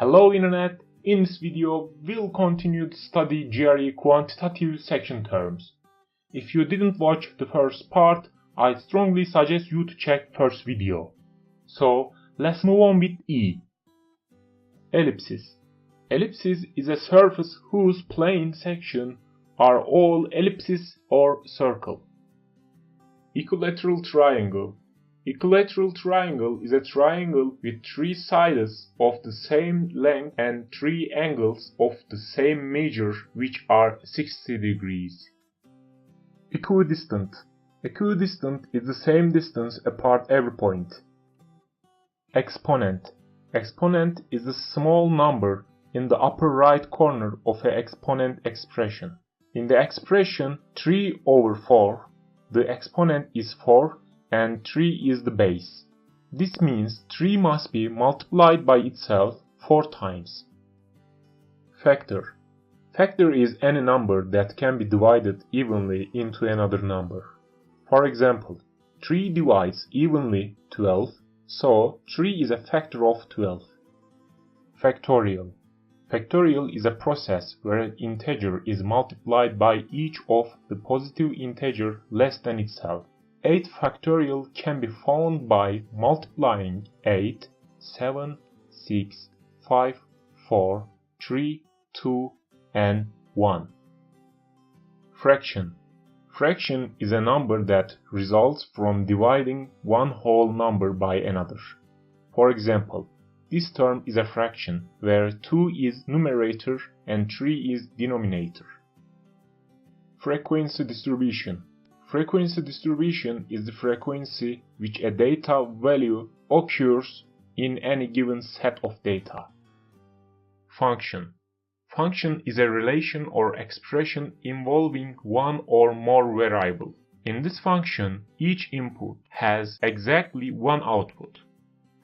Hello Internet! In this video, we'll continue to study GRE Quantitative section terms. If you didn't watch the first part, I strongly suggest you to check first video. So, let's move on with E. Ellipsis. Ellipsis is a surface whose plane section are all ellipses or circle. Equilateral triangle. Equilateral triangle is a triangle with three sides of the same length and three angles of the same measure which are 60 degrees. Equidistant. Equidistant is the same distance apart every point. Exponent. Exponent is the small number in the upper right corner of an exponent expression. In the expression 3/4, the exponent is 4 and 3 is the base. This means 3 must be multiplied by itself 4 times. Factor. Factor is any number that can be divided evenly into another number. For example, 3 divides evenly 12, so 3 is a factor of 12. Factorial. Factorial is a process where an integer is multiplied by each of the positive integer less than itself. 8 factorial can be found by multiplying 8, 7, 6, 5, 4, 3, 2, and 1. Fraction. Fraction is a number that results from dividing one whole number by another. For example, this term is a fraction where 2 is numerator and 3 is denominator. Frequency distribution. Frequency distribution is the frequency which a data value occurs in any given set of data. Function. Function is a relation or expression involving one or more variables. In this function, each input has exactly one output.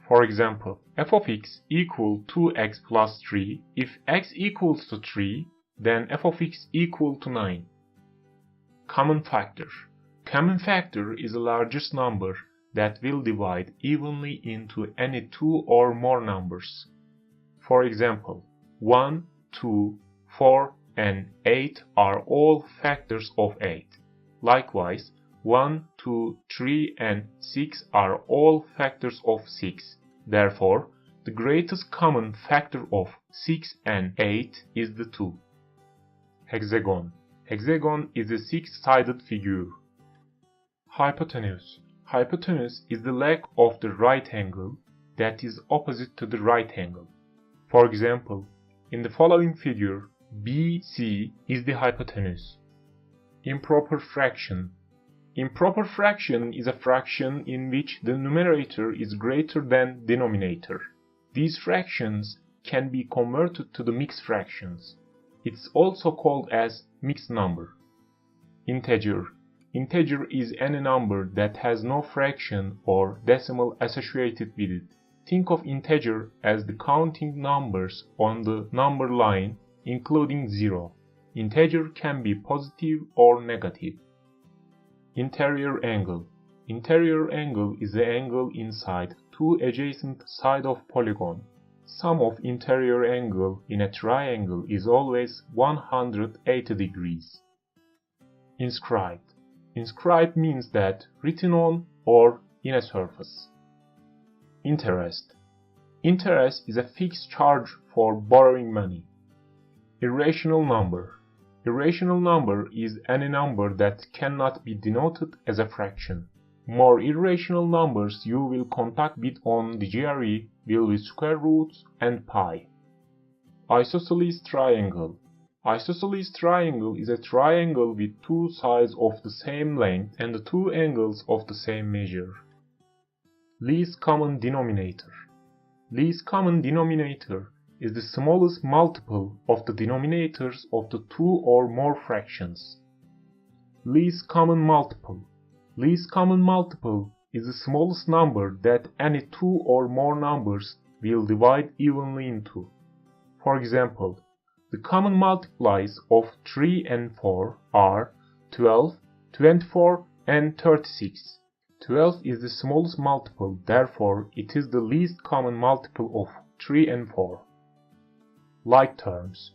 For example, f of x equal 2x plus 3. If x equals to 3, then f of x equal to 9. Common factor. Common factor is the largest number that will divide evenly into any two or more numbers. For example, 1, 2, 4, and 8 are all factors of 8. Likewise, 1, 2, 3, and 6 are all factors of 6. Therefore, the greatest common factor of 6 and 8 is the 2. Hexagon. Hexagon is a six-sided figure. Hypotenuse. Hypotenuse is the leg of the right angle that is opposite to the right angle. For example, in the following figure, BC is the hypotenuse. Improper fraction. Improper fraction is a fraction in which the numerator is greater than denominator. These fractions can be converted to the mixed fractions. It's also called as mixed number. Integer. Integer is any number that has no fraction or decimal associated with it. Think of integer as the counting numbers on the number line, including 0. Integer can be positive or negative. Interior angle. Interior angle is the angle inside two adjacent sides of polygon. Sum of interior angle in a triangle is always 180 degrees. Inscribed. Inscribed means that written on or in a surface. Interest. Interest is a fixed charge for borrowing money. Irrational number. Irrational number is any number that cannot be denoted as a fraction. More irrational numbers you will contact with on the GRE deal with square roots and pi. Isosceles triangle. Isosceles triangle is a triangle with two sides of the same length and the two angles of the same measure. Least common denominator. Least common denominator is the smallest multiple of the denominators of the two or more fractions. Least common multiple. Least common multiple is the smallest number that any two or more numbers will divide evenly into. For example, the common multiplies of 3 and 4 are 12, 24, and 36. 12 is the smallest multiple, therefore it is the least common multiple of 3 and 4. Like terms.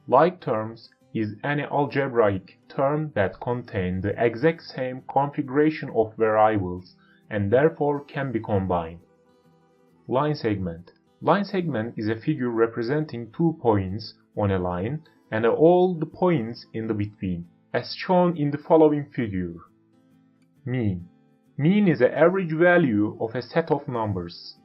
Like terms is any algebraic term that contains the exact same configuration of variables and therefore can be combined. Line segment. Line segment is a figure representing 2 points on a line and all the points in the between, as shown in the following figure. Mean. Mean is the average value of a set of numbers.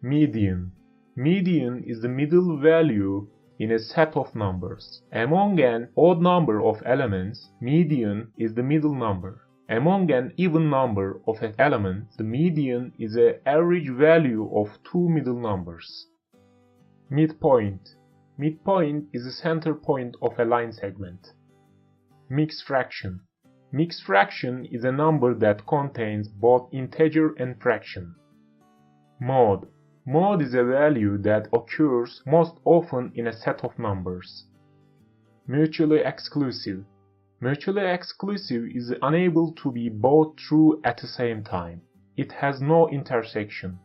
Median. Median is the middle value in a set of numbers. Among an odd number of elements, median is the middle number. Among an even number of elements, the median is the average value of 2 middle numbers. Midpoint. Midpoint is the center point of a line segment. Mixed fraction. Mixed fraction is a number that contains both integer and fraction. Mode. Mode is a value that occurs most often in a set of numbers. Mutually exclusive. Mutually exclusive is unable to be both true at the same time. It has no intersection.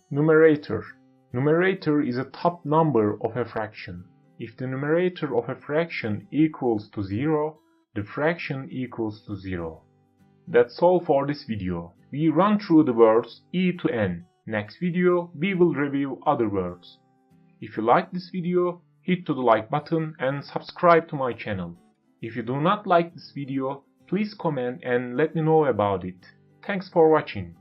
Numerator. Numerator is a top number of a fraction. If the numerator of a fraction equals to 0, the fraction equals to 0. That's all for this video. We run through the words e to n. Next video, we will review other words. If you like this video, hit to the like button and subscribe to my channel. If you do not like this video, please comment and let me know about it. Thanks for watching.